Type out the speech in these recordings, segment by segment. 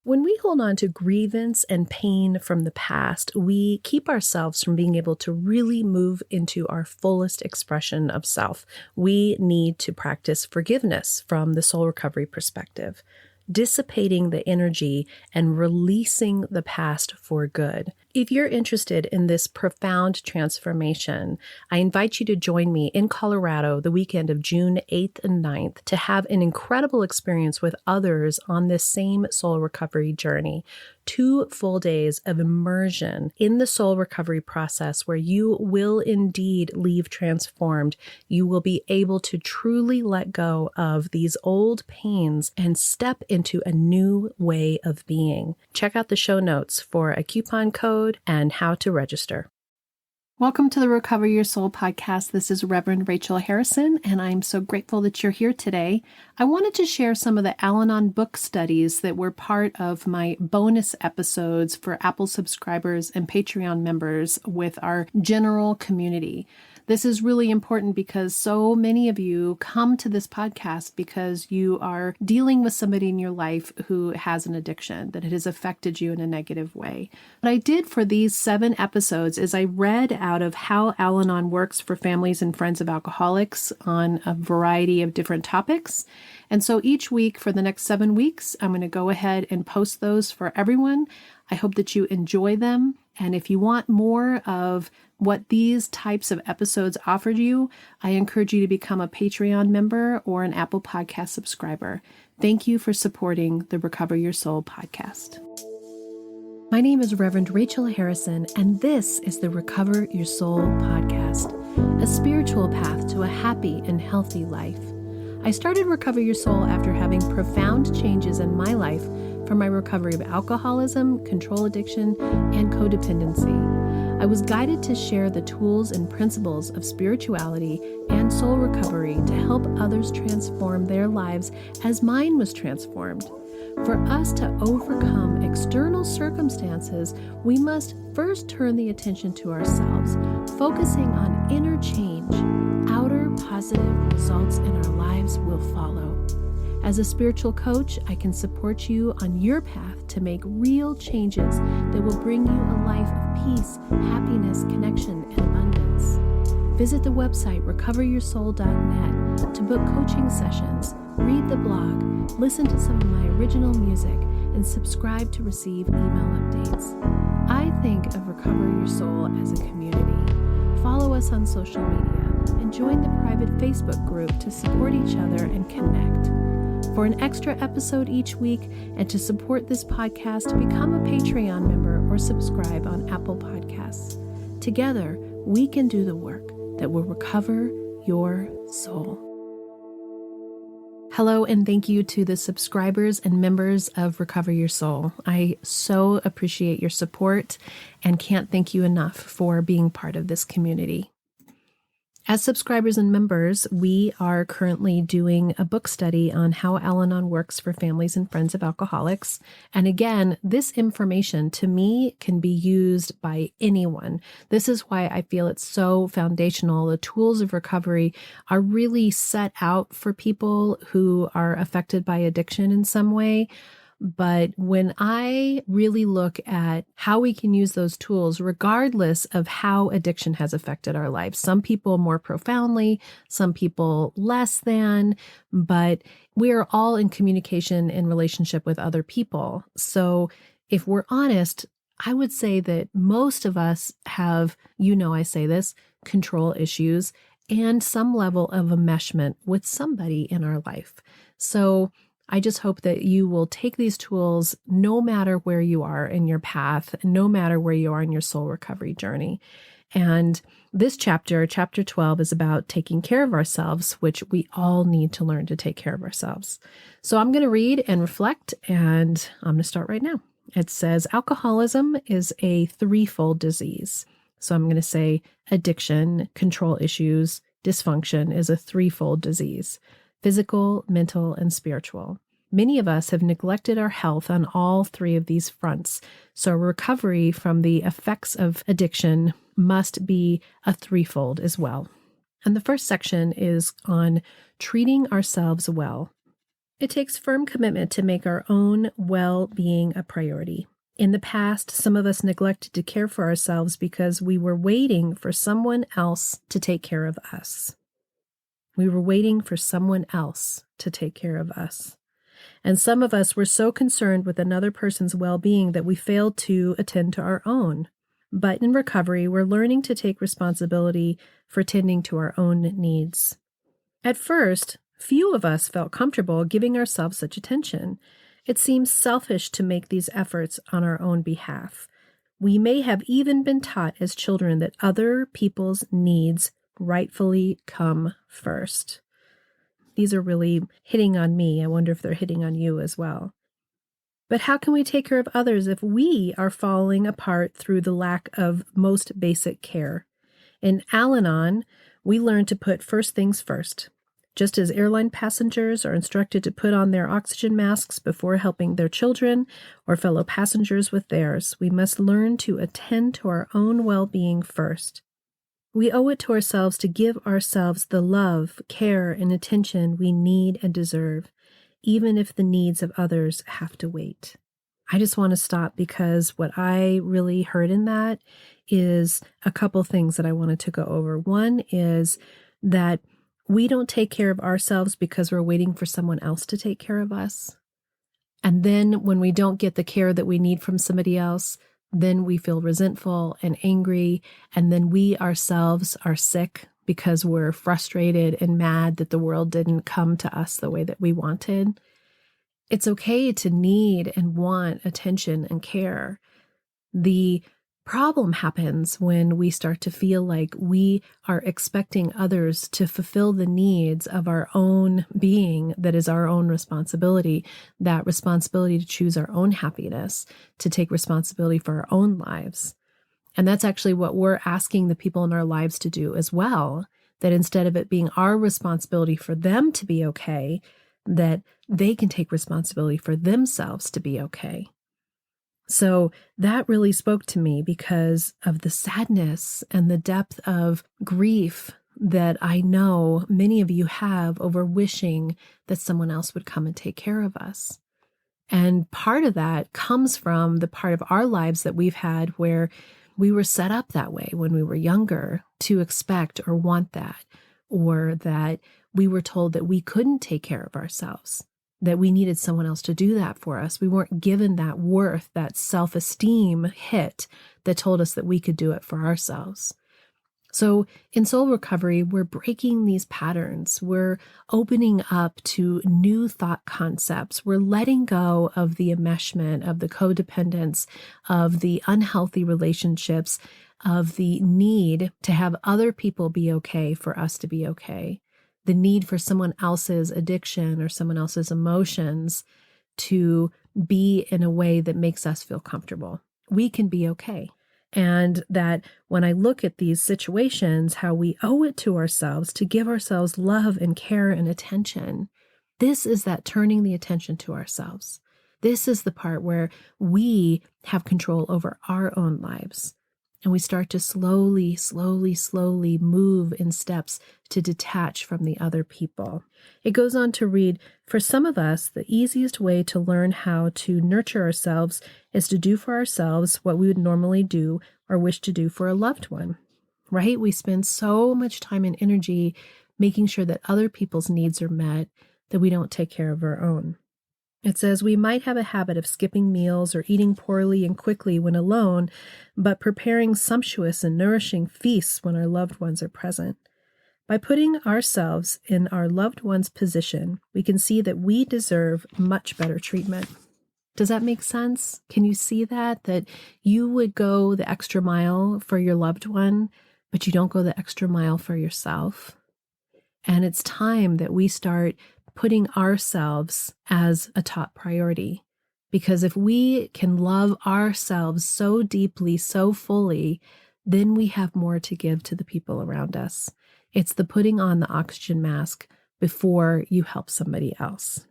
When we hold on to grievance and pain from the past, we keep ourselves from being able to really move into our fullest expression of self. We need to practice forgiveness from the soul recovery perspective, dissipating the energy and releasing the past for good. If you're interested in this profound transformation, I invite you to join me in Colorado the weekend of June 8th and 9th to have an incredible experience with others on this same soul recovery journey. 2 full days of immersion in the soul recovery process where you will indeed leave transformed. You will be able to truly let go of these old pains and step into a new way of being. Check out the show notes for a coupon code and how to register. Welcome to the Recover Your Soul podcast. This is Reverend Rachel Harrison, and I'm so grateful that you're here today. I wanted to share some of the Al-Anon book studies that were part of my bonus episodes for Apple subscribers and Patreon members with our general community. This is really important because so many of you come to this podcast because you are dealing with somebody in your life who has an addiction, that it has affected you in a negative way. What I did for these 7 episodes is I read out of how Al-Anon works for families and friends of alcoholics on a variety of different topics. And so each week for the next 7 weeks, I'm going to go ahead and post those for everyone. I hope that you enjoy them. And if you want more of what these types of episodes offered you, I encourage you to become a Patreon member or an Apple Podcast subscriber. Thank you for supporting the Recover Your Soul podcast. My name is Reverend Rachel Harrison, and this is the Recover Your Soul podcast, a spiritual path to a happy and healthy life. I started Recover Your Soul after having profound changes in my life from my recovery of alcoholism, control addiction, and codependency. I was guided to share the tools and principles of spirituality and soul recovery to help others transform their lives as mine was transformed. For us to overcome external circumstances, we must first turn the attention to ourselves, focusing on inner change. Outer positive results in our lives will follow. As a spiritual coach, I can support you on your path to make real changes that will bring you a life of peace, happiness, connection, and abundance. Visit the website recoveryoursoul.net to book coaching sessions, read the blog, listen to some of my original music, and subscribe to receive email updates. I think of Recover Your Soul as a community. Follow us on social media and join the private Facebook group to support each other and connect. For an extra episode each week and to support this podcast, become a Patreon member or subscribe on Apple Podcasts. Together, we can do the work that will recover your soul. Hello, and thank you to the subscribers and members of Recover Your Soul. I so appreciate your support and can't thank you enough for being part of this community. As subscribers and members, we are currently doing a book study on how Al-Anon works for families and friends of alcoholics. And again, this information to me can be used by anyone. This is why I feel it's so foundational. The tools of recovery are really set out for people who are affected by addiction in some way. But when I really look at how we can use those tools, regardless of how addiction has affected our lives, some people more profoundly, some people less than, but we're all in communication and relationship with other people. So if we're honest, I would say that most of us have, I say this, control issues and some level of enmeshment with somebody in our life. So I just hope that you will take these tools no matter where you are in your path, no matter where you are in your soul recovery journey. And this chapter 12, is about taking care of ourselves, which we all need to learn to take care of ourselves. So I'm going to read and reflect, and I'm going to start right now. It says, alcoholism is a threefold disease. So I'm going to say addiction, control issues, dysfunction is a threefold disease. Physical, mental, and spiritual. Many of us have neglected our health on all 3 of these fronts, so recovery from the effects of addiction must be a threefold as well. And the first section is on treating ourselves well. It takes firm commitment to make our own well-being a priority. In the past, some of us neglected to care for ourselves because we were waiting for someone else to take care of us. We were waiting for someone else to take care of us. And some of us were so concerned with another person's well-being that we failed to attend to our own. But in recovery, we're learning to take responsibility for tending to our own needs. At first, few of us felt comfortable giving ourselves such attention. It seems selfish to make these efforts on our own behalf. We may have even been taught as children that other people's needs rightfully come first. These are really hitting on me. I wonder if they're hitting on you as well. But how can we take care of others if we are falling apart through the lack of most basic care? In Al-Anon, we learn to put first things first. Just as airline passengers are instructed to put on their oxygen masks before helping their children or fellow passengers with theirs, we must learn to attend to our own well-being first. We owe it to ourselves to give ourselves the love, care, and attention we need and deserve, even if the needs of others have to wait. I just want to stop because what I really heard in that is a couple things that I wanted to go over. One is that we don't take care of ourselves because we're waiting for someone else to take care of us. And then when we don't get the care that we need from somebody else, then we feel resentful and angry. And then we ourselves are sick because we're frustrated and mad that the world didn't come to us the way that we wanted. It's okay to need and want attention and care. The problem happens when we start to feel like we are expecting others to fulfill the needs of our own being that is our own responsibility, that responsibility to choose our own happiness, to take responsibility for our own lives. And that's actually what we're asking the people in our lives to do as well, that instead of it being our responsibility for them to be okay, that they can take responsibility for themselves to be okay. So that really spoke to me because of the sadness and the depth of grief that I know many of you have over wishing that someone else would come and take care of us. And part of that comes from the part of our lives that we've had where we were set up that way when we were younger to expect or want that, or that we were told that we couldn't take care of ourselves, that we needed someone else to do that for us. We weren't given that worth, that self-esteem hit that told us that we could do it for ourselves. So in soul recovery, we're breaking these patterns. We're opening up to new thought concepts. We're letting go of the enmeshment, of the codependence, of the unhealthy relationships, of the need to have other people be okay for us to be okay. The need for someone else's addiction or someone else's emotions to be in a way that makes us feel comfortable. We can be okay. And that when I look at these situations, how we owe it to ourselves to give ourselves love and care and attention, this is that turning the attention to ourselves. This is the part where we have control over our own lives. And we start to slowly move in steps to detach from the other people. It goes on to read, for some of us, the easiest way to learn how to nurture ourselves is to do for ourselves what we would normally do or wish to do for a loved one, right? We spend so much time and energy making sure that other people's needs are met that we don't take care of our own. It says we might have a habit of skipping meals or eating poorly and quickly when alone, but preparing sumptuous and nourishing feasts when our loved ones are present. By putting ourselves in our loved one's position, we can see that we deserve much better treatment. Does that make sense? Can you see that? That you would go the extra mile for your loved one, but you don't go the extra mile for yourself. And it's time that we start putting ourselves as a top priority. Because if we can love ourselves so deeply, so fully, then we have more to give to the people around us. It's the putting on the oxygen mask before you help somebody else.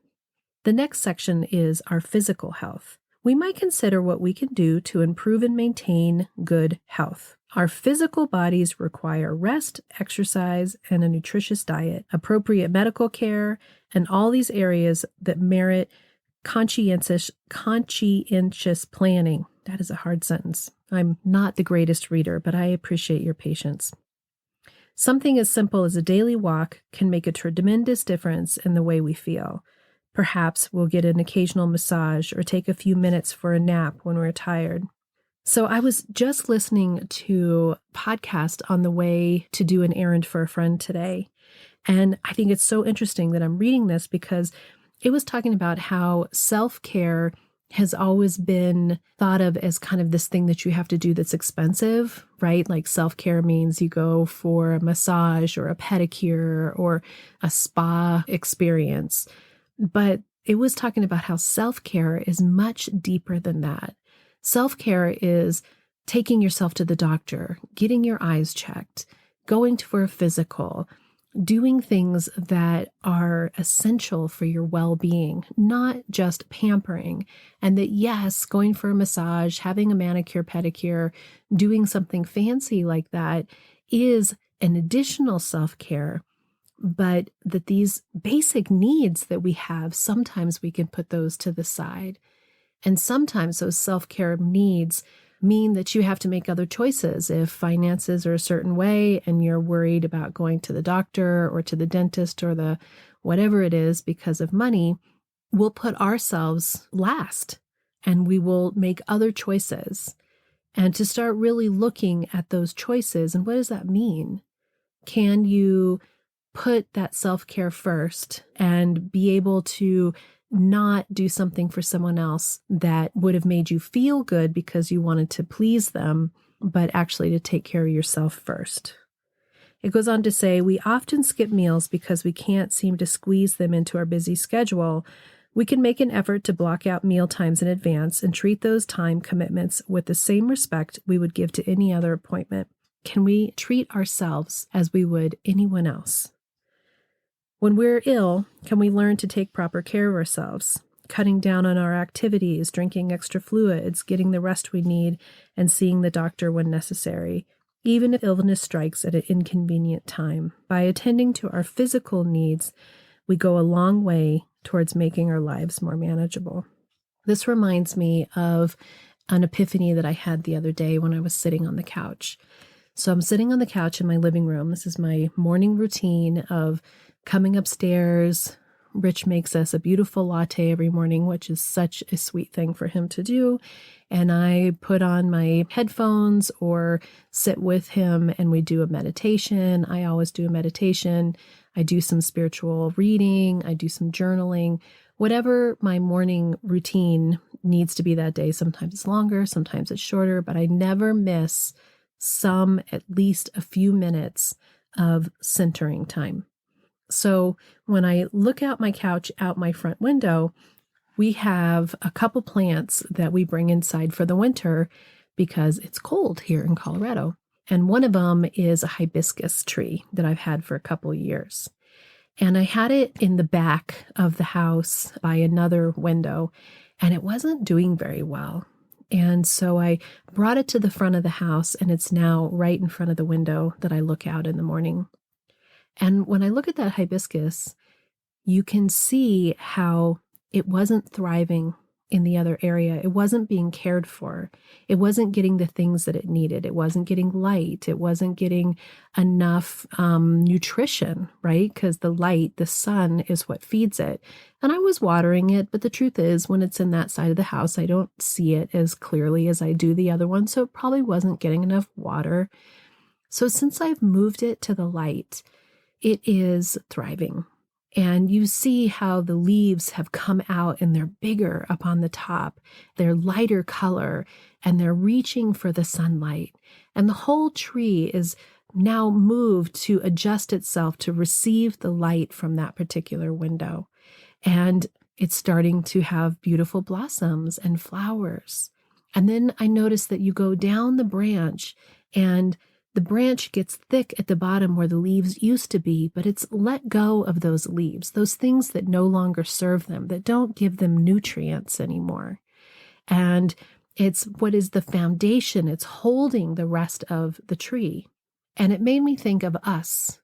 The next section is our physical health. We might consider what we can do to improve and maintain good health. Our physical bodies require rest, exercise, and a nutritious diet, appropriate medical care, and all these areas that merit conscientious planning. That is a hard sentence. I'm not the greatest reader, but I appreciate your patience. Something as simple as a daily walk can make a tremendous difference in the way we feel. Perhaps we'll get an occasional massage or take a few minutes for a nap when we're tired. So I was just listening to a podcast on the way to do an errand for a friend today. And I think it's so interesting that I'm reading this because it was talking about how self-care has always been thought of as kind of this thing that you have to do that's expensive, right? Like self-care means you go for a massage or a pedicure or a spa experience. But it was talking about how self-care is much deeper than that. Self-care is taking yourself to the doctor, getting your eyes checked, going for a physical, doing things that are essential for your well-being, not just pampering. And that, yes, going for a massage, having a manicure, pedicure, doing something fancy like that is an additional self-care, but that these basic needs that we have, sometimes we can put those to the side. And sometimes those self-care needs mean that you have to make other choices. If finances are a certain way and you're worried about going to the doctor or to the dentist or the whatever it is because of money, we'll put ourselves last and we will make other choices. And to start really looking at those choices, and what does that mean? Can you put that self-care first and be able to not do something for someone else that would have made you feel good because you wanted to please them, but actually to take care of yourself first? It goes on to say, we often skip meals because we can't seem to squeeze them into our busy schedule. We can make an effort to block out meal times in advance and treat those time commitments with the same respect we would give to any other appointment. Can we treat ourselves as we would anyone else? When we're ill, can we learn to take proper care of ourselves, cutting down on our activities, drinking extra fluids, getting the rest we need, and seeing the doctor when necessary, even if illness strikes at an inconvenient time? By attending to our physical needs, we go a long way towards making our lives more manageable. This reminds me of an epiphany that I had the other day when I was sitting on the couch. So I'm sitting on the couch in my living room. This is my morning routine of coming upstairs. Rich makes us a beautiful latte every morning, which is such a sweet thing for him to do. And I put on my headphones or sit with him and we do a meditation. I always do a meditation. I do some spiritual reading. I do some journaling. Whatever my morning routine needs to be that day. Sometimes it's longer, sometimes it's shorter, but I never miss at least a few minutes of centering time. So when I look out my couch, out my front window, we have a couple plants that we bring inside for the winter because it's cold here in Colorado. And one of them is a hibiscus tree that I've had for a couple of years. And I had it in the back of the house by another window, and it wasn't doing very well. And so I brought it to the front of the house, and it's now right in front of the window that I look out in the morning. And when I look at that hibiscus, you can see how it wasn't thriving in the other area. It wasn't being cared for. It wasn't getting the things that it needed. It wasn't getting light. It wasn't getting enough nutrition, right? Because the light, the sun is what feeds it. And I was watering it, but the truth is when it's in that side of the house, I don't see it as clearly as I do the other one. So it probably wasn't getting enough water. So since I've moved it to the light, it is thriving. And you see how the leaves have come out and they're bigger up on the top. They're lighter color and they're reaching for the sunlight. And the whole tree is now moved to adjust itself to receive the light from that particular window. And it's starting to have beautiful blossoms and flowers. And then I noticed that you go down the branch and the branch gets thick at the bottom where the leaves used to be, but it's let go of those leaves, those things that no longer serve them, that don't give them nutrients anymore. And It's what is the foundation. It's holding the rest of the tree. And it made me think of us,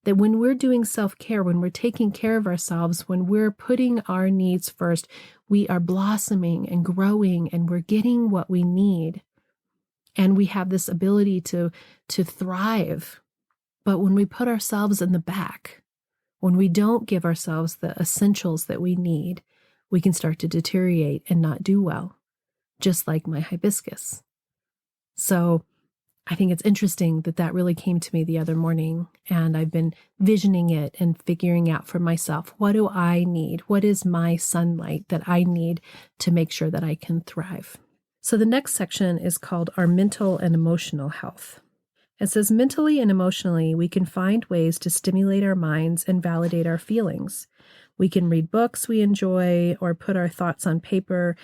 that when we're doing self-care, when we're taking care of ourselves, when we're putting our needs first, we are blossoming and growing and we're getting what we need. And we have this ability to thrive. But when we put ourselves in the back, when we don't give ourselves the essentials that we need, we can start to deteriorate and not do well, just like my hibiscus. So I think it's interesting that that really came to me the other morning, and I've been visioning it and figuring out for myself, what do I need? What is my sunlight that I need to make sure that I can thrive? So the next section is called our mental and emotional health. It says, mentally and emotionally, we can find ways to stimulate our minds and validate our feelings. We can read books we enjoy or put our thoughts on paper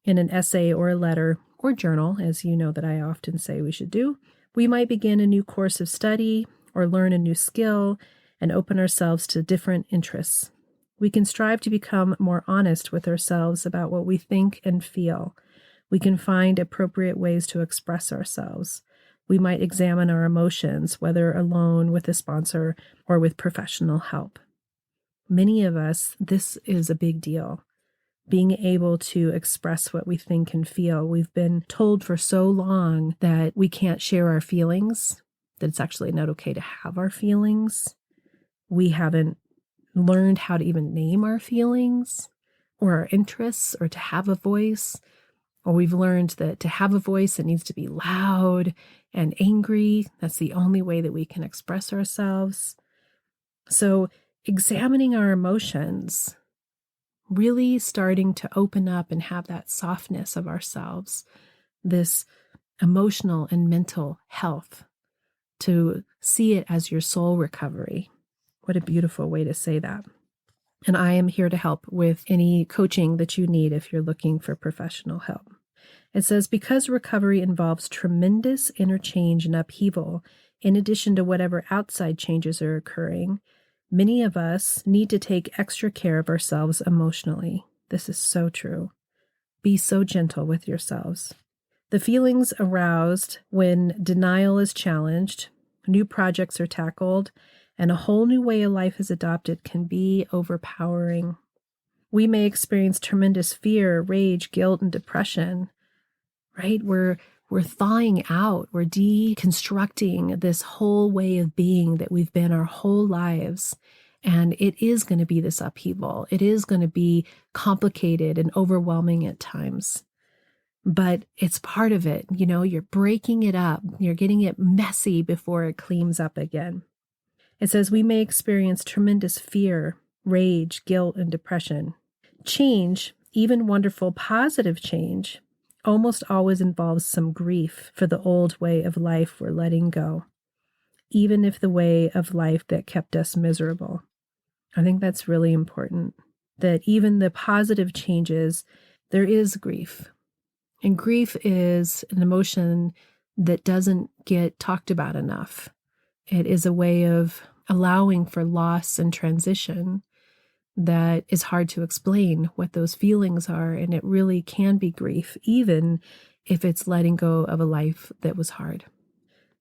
in an essay or a letter or journal, as you know that I often say we should do. We might begin a new course of study or learn a new skill and open ourselves to different interests. We can strive to become more honest with ourselves about what we think and feel. We can find appropriate ways to express ourselves. We might examine our emotions, whether alone, with a sponsor, or with professional help. Many of us, this is a big deal. Being able to express what we think and feel. We've been told for so long that we can't share our feelings, that it's actually not okay to have our feelings. We haven't learned how to even name our feelings or our interests or to have a voice. Or we've learned that to have a voice, it needs to be loud and angry. That's the only way that we can express ourselves. So examining our emotions, really starting to open up and have that softness of ourselves, this emotional and mental health, to see it as your soul recovery. What a beautiful way to say that. And I am here to help with any coaching that you need if you're looking for professional help. It says, because recovery involves tremendous inner change and upheaval, in addition to whatever outside changes are occurring, many of us need to take extra care of ourselves emotionally. This is so true. Be so gentle with yourselves. The feelings aroused when denial is challenged, new projects are tackled, and a whole new way of life is adopted can be overpowering. We may experience tremendous fear, rage, guilt, and depression, right? We're thawing out, we're deconstructing this whole way of being that we've been our whole lives. And it is going to be this upheaval. It is going to be complicated and overwhelming at times. But it's part of it. You know, you're breaking it up. You're getting it messy before it cleans up again. It says we may experience tremendous fear, rage, guilt, and depression. Change, even wonderful positive change, almost always involves some grief for the old way of life we're letting go, even if the way of life that kept us miserable. I think that's really important, that even the positive changes, there is grief. And grief is an emotion that doesn't get talked about enough. It is a way of allowing for loss and transition that is hard to explain what those feelings are, and it really can be grief, even if it's letting go of a life that was hard.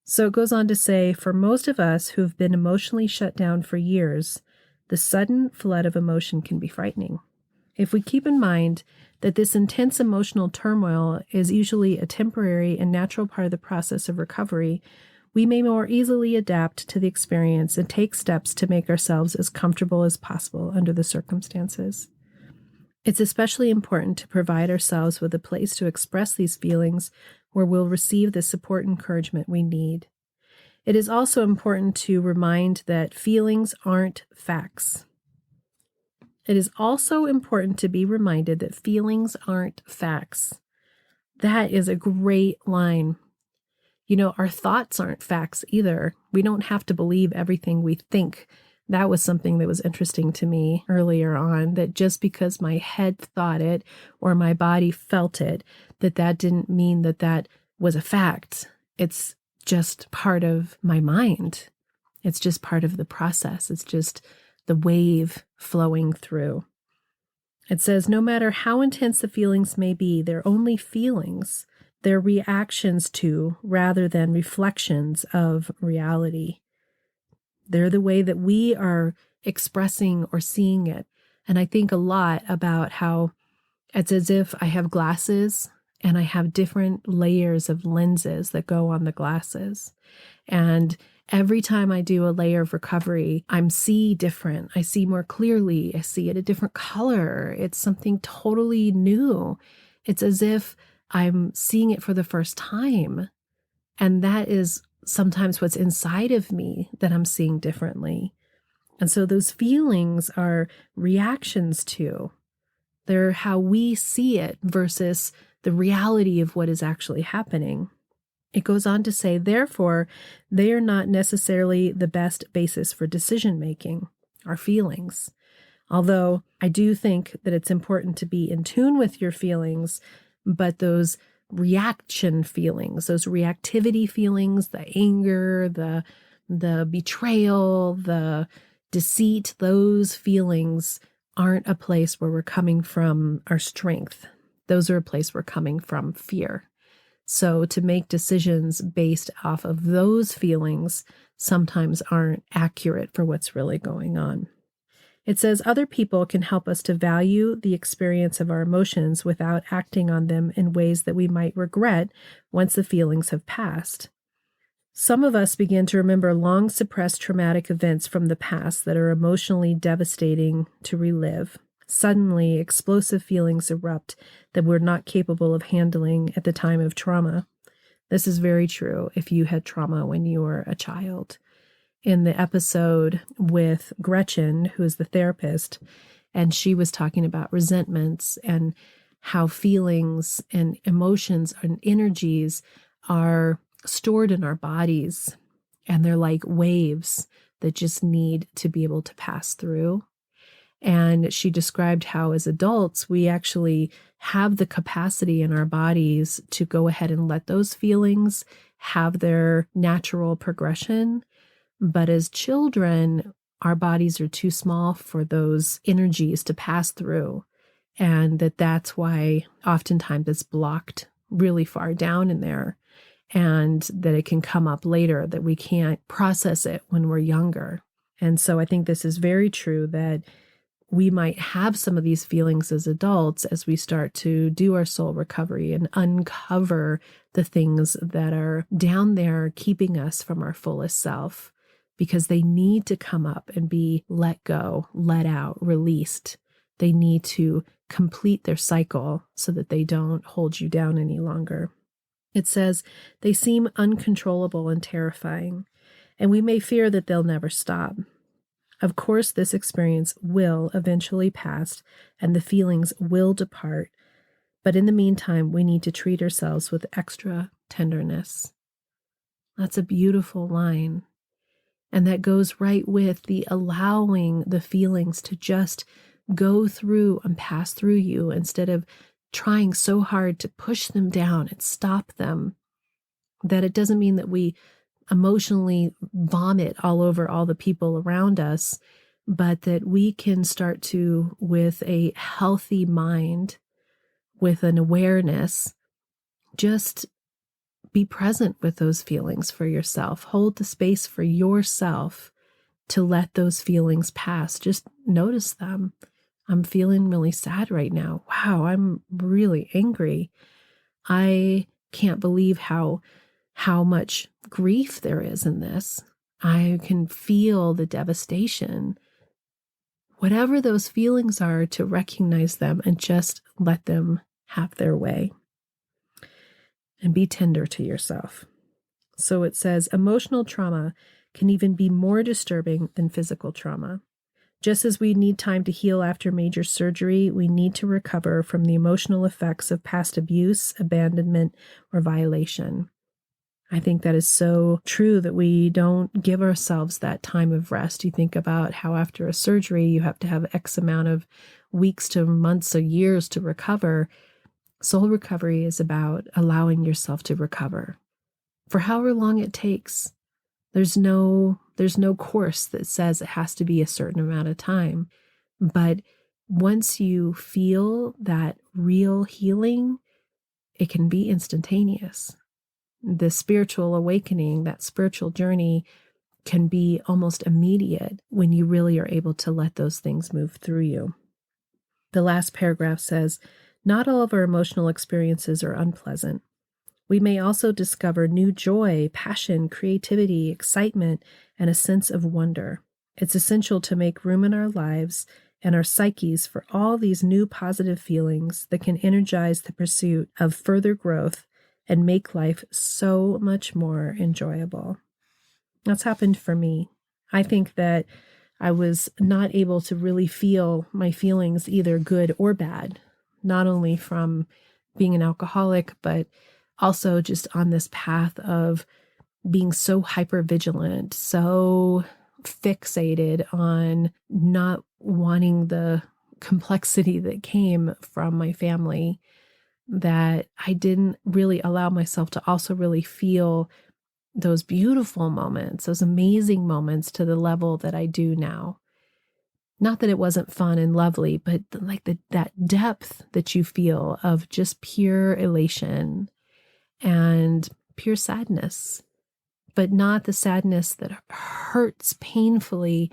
So it goes on to say, for most of us who've been emotionally shut down for years, the sudden flood of emotion can be frightening. If we keep in mind that this intense emotional turmoil is usually a temporary and natural part of the process of recovery, we may more easily adapt to the experience and take steps to make ourselves as comfortable as possible under the circumstances. It's especially important to provide ourselves with a place to express these feelings where we'll receive the support and encouragement we need. It is also important to remind that feelings aren't facts. It is also important to be reminded that feelings aren't facts. That is a great line. You know, our thoughts aren't facts either. We don't have to believe everything we think. That was something that was interesting to me earlier on, that just because my head thought it or my body felt it, that didn't mean that was a fact. It's just part of my mind. It's just part of the process. It's just the wave flowing through. It says, no matter how intense the feelings may be, they're only feelings. They're reactions to rather than reflections of reality. They're the way that we are expressing or seeing it. And I think a lot about how it's as if I have glasses and I have different layers of lenses that go on the glasses. And every time I do a layer of recovery, I'm see different. I see more clearly. I see it a different color. It's something totally new. It's as if I'm seeing it for the first time. And that is sometimes what's inside of me that I'm seeing differently. And so those feelings are reactions to. They're how we see it versus the reality of what is actually happening. It goes on to say, therefore, they are not necessarily the best basis for decision making, our feelings. Although I do think that it's important to be in tune with your feelings, but those reaction feelings, those reactivity feelings, the anger, the betrayal, the deceit, those feelings aren't a place where we're coming from our strength. Those are a place we're coming from fear. So to make decisions based off of those feelings sometimes aren't accurate for what's really going on. It says other people can help us to value the experience of our emotions without acting on them in ways that we might regret once the feelings have passed. Some of us begin to remember long suppressed traumatic events from the past that are emotionally devastating to relive. Suddenly, explosive feelings erupt that we're not capable of handling at the time of trauma. This is very true if you had trauma when you were a child. In the episode with Gretchen, who is the therapist, and she was talking about resentments and how feelings and emotions and energies are stored in our bodies, and they're like waves that just need to be able to pass through. And she described how as adults, we actually have the capacity in our bodies to go ahead and let those feelings have their natural progression. But as children, our bodies are too small for those energies to pass through. And that's why oftentimes it's blocked really far down in there. And that it can come up later, that we can't process it when we're younger. And so I think this is very true that we might have some of these feelings as adults as we start to do our soul recovery and uncover the things that are down there keeping us from our fullest self, because they need to come up and be let go, let out, released. They need to complete their cycle so that they don't hold you down any longer. It says, they seem uncontrollable and terrifying, and we may fear that they'll never stop. Of course, this experience will eventually pass, and the feelings will depart, but in the meantime, we need to treat ourselves with extra tenderness. That's a beautiful line, and that goes right with the allowing the feelings to just go through and pass through you instead of trying so hard to push them down and stop them. That it doesn't mean that we emotionally vomit all over all the people around us, but that we can start to, with a healthy mind, with an awareness, just be present with those feelings for yourself. Hold the space for yourself to let those feelings pass. Just notice them. I'm feeling really sad right now. Wow, I'm really angry. I can't believe how much grief there is in this. I can feel the devastation. Whatever those feelings are, to recognize them and just let them have their way. And be tender to yourself. So it says, emotional trauma can even be more disturbing than physical trauma. Just as we need time to heal after major surgery, we need to recover from the emotional effects of past abuse, abandonment, or violation. I think that is so true that we don't give ourselves that time of rest. You think about how after a surgery, you have to have X amount of weeks to months or years to recover. Soul recovery is about allowing yourself to recover for however long it takes. There's no course that says it has to be a certain amount of time, but once you feel that real healing, it can be instantaneous. The spiritual awakening, that spiritual journey can be almost immediate when you really are able to let those things move through you. The last paragraph says, not all of our emotional experiences are unpleasant. We may also discover new joy, passion, creativity, excitement, and a sense of wonder. It's essential to make room in our lives and our psyches for all these new positive feelings that can energize the pursuit of further growth and make life so much more enjoyable. That's happened for me. I think that I was not able to really feel my feelings, either good or bad, not only from being an alcoholic, but also just on this path of being so hypervigilant, so fixated on not wanting the complexity that came from my family, that I didn't really allow myself to also really feel those beautiful moments, those amazing moments to the level that I do now. Not that it wasn't fun and lovely, but like that depth that you feel of just pure elation and pure sadness, but not the sadness that hurts painfully,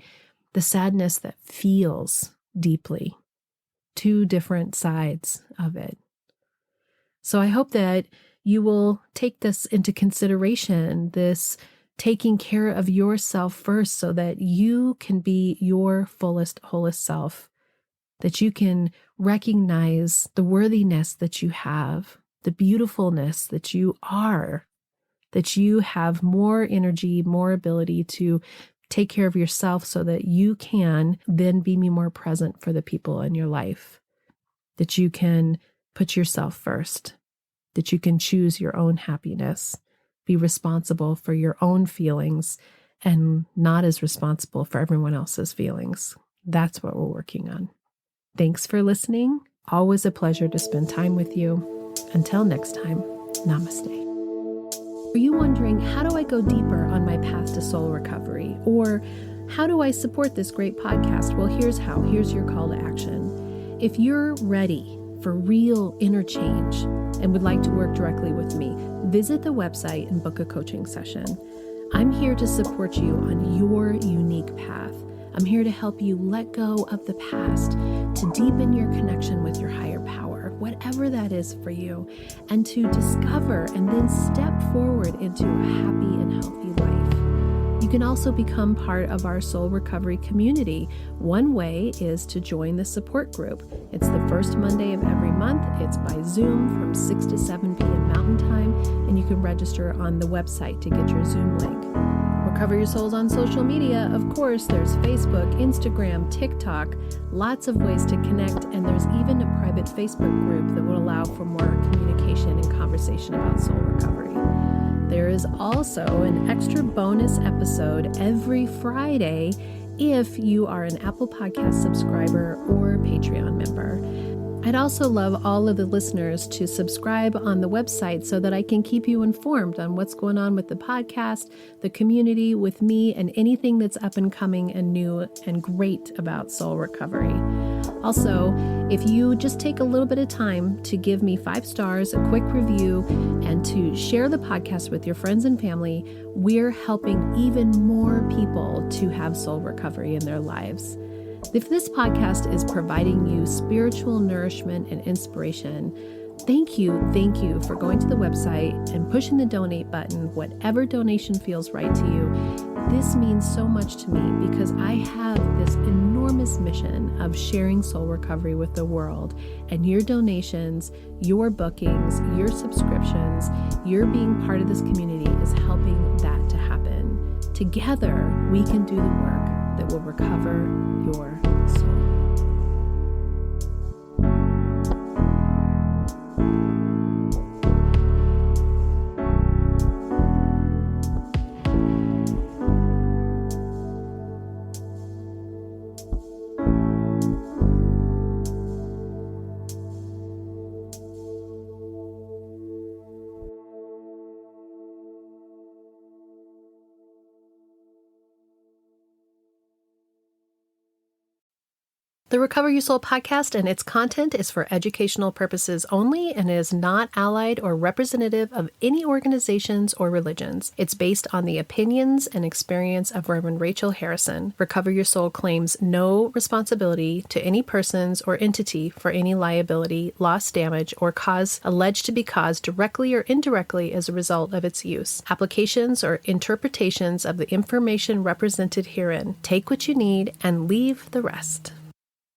the sadness that feels deeply. Two different sides of it. So I hope that you will take this into consideration, this taking care of yourself first so that you can be your fullest, wholest self, that you can recognize the worthiness that you have, the beautifulness that you are, that you have more energy, more ability to take care of yourself so that you can then be more present for the people in your life, that you can put yourself first, that you can choose your own happiness, be responsible for your own feelings, and not as responsible for everyone else's feelings. That's what we're working on. Thanks for listening. Always a pleasure to spend time with you. Until next time, namaste. Are you wondering, how do I go deeper on my path to soul recovery? Or how do I support this great podcast? Well, here's how. Here's your call to action. If you're ready for real inner change and would like to work directly with me, visit the website and book a coaching session. I'm here to support you on your unique path. I'm here to help you let go of the past, to deepen your connection with your higher power, whatever that is for you, and to discover and then step forward into a happy and healthy life. You can also become part of our soul recovery community. One way is to join the support group. It's the first Monday of every month. It's by Zoom from 6 to 7 p.m. Mountain Time, and you can register on the website to get your Zoom link. Recover Your Souls on social media. Of course, there's Facebook, Instagram, TikTok, lots of ways to connect, and there's even a private Facebook group that will allow for more communication and conversation about soul recovery. There is also an extra bonus episode every Friday if you are an Apple Podcast subscriber or Patreon member. I'd also love all of the listeners to subscribe on the website so that I can keep you informed on what's going on with the podcast, the community, with me, and anything that's up and coming and new and great about soul recovery. Also, if you just take a little bit of time to give me 5 stars, a quick review, and to share the podcast with your friends and family, we're helping even more people to have soul recovery in their lives. If this podcast is providing you spiritual nourishment and inspiration, thank you for going to the website and pushing the donate button, whatever donation feels right to you. This means so much to me because I have this enormous mission of sharing soul recovery with the world, and your donations, your bookings, your subscriptions, your being part of this community is helping that to happen. Together, we can do the work that will recover your soul. The Recover Your Soul podcast and its content is for educational purposes only and is not allied or representative of any organizations or religions. It's based on the opinions and experience of Reverend Rachel Harrison. Recover Your Soul claims no responsibility to any persons or entity for any liability, loss, damage, or cause alleged to be caused directly or indirectly as a result of its use. Applications or interpretations of the information represented herein. Take what you need and leave the rest.